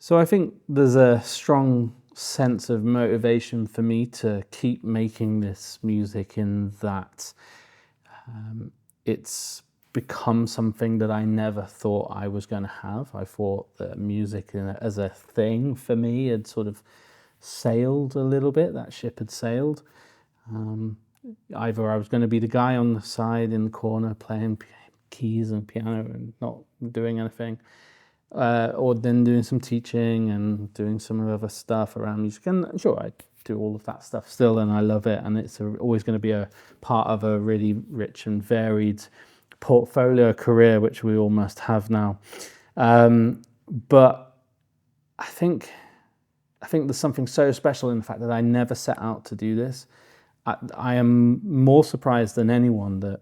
So I think there's a strong sense of motivation for me to keep making this music, in that it's become something that I never thought I was going to have. I thought that music as a thing for me had sort of sailed a little bit, that ship had sailed. Either I was going to be the guy on the side in the corner playing keys and piano and not doing anything, or then doing some teaching and doing some other stuff around music. And sure, I do all of that stuff still, and I love it, and it's always going to be a part of a really rich and varied portfolio career, which we all must have now. But I think there's something so special in the fact that I never set out to do this. I am more surprised than anyone that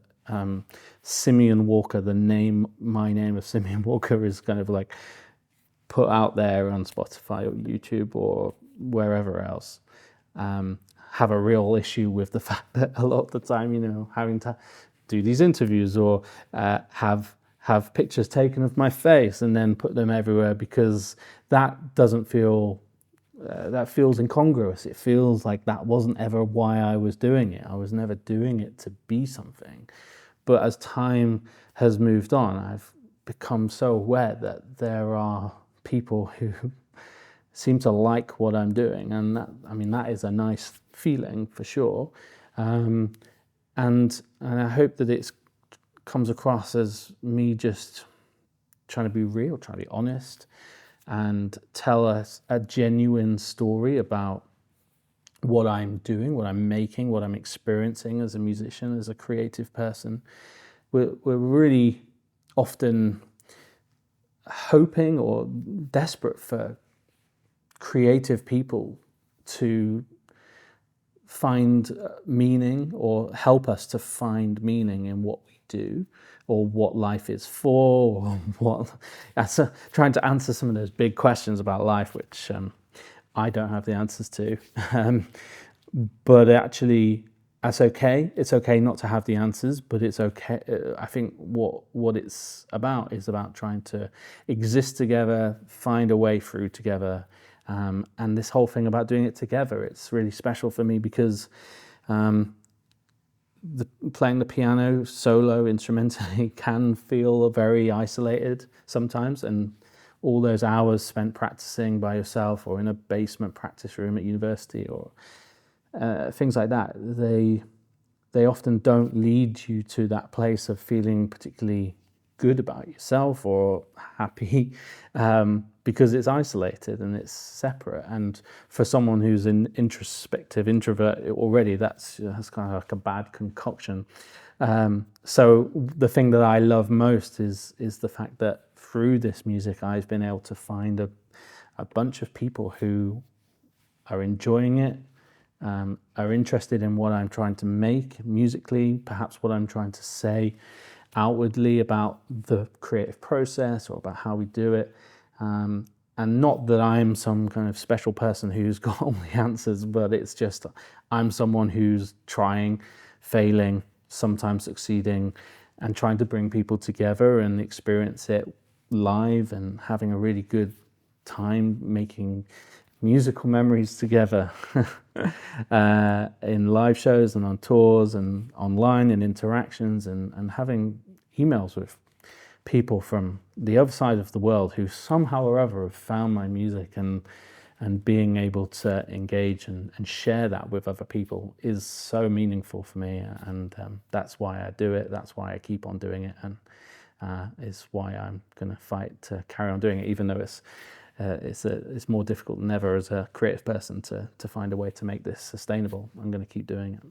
Simeon Walker, my name of Simeon Walker, is kind of like put out there on Spotify or YouTube or wherever else. Have a real issue with the fact that a lot of the time, having to do these interviews or have pictures taken of my face and then put them everywhere, because that doesn't feel. That feels incongruous. It feels like that wasn't ever why I was doing it. I was never doing it to be something. But as time has moved on, I've become so aware that there are people who seem to like what I'm doing, and that is a nice feeling for sure. And I hope that it comes across as me just trying to be real, trying to be honest, and tell us a genuine story about what I'm doing, what I'm making, what I'm experiencing as a musician, as a creative person. We're really often hoping or desperate for creative people to find meaning or help us to find meaning in what we do, or what life is for, or trying to answer some of those big questions about life, which I don't have the answers to. But actually, that's okay. It's okay not to have the answers, but it's okay. I think what it's about is about trying to exist together, find a way through together. And this whole thing about doing it together, it's really special for me because playing the piano solo instrumentally can feel very isolated sometimes, and all those hours spent practicing by yourself or in a basement practice room at university or things like that, they often don't lead you to that place of feeling particularly good about yourself or happy, because it's isolated and it's separate. And for someone who's an introspective introvert already, that's kind of like a bad concoction. So the thing that I love most is the fact that through this music I've been able to find a bunch of people who are enjoying it, are interested in what I'm trying to make musically, perhaps what I'm trying to say outwardly about the creative process or about how we do it. And not that I'm some kind of special person who's got all the answers, but it's just I'm someone who's trying, failing, sometimes succeeding, and trying to bring people together and experience it live and having a really good time making musical memories together in live shows and on tours and online and interactions, and having emails with people from the other side of the world who somehow or other have found my music, and being able to engage and share that with other people is so meaningful for me. And that's why I do it. That's why I keep on doing it. And is why I'm going to fight to carry on doing it, even though it's more difficult than ever as a creative person to find a way to make this sustainable. I'm going to keep doing it.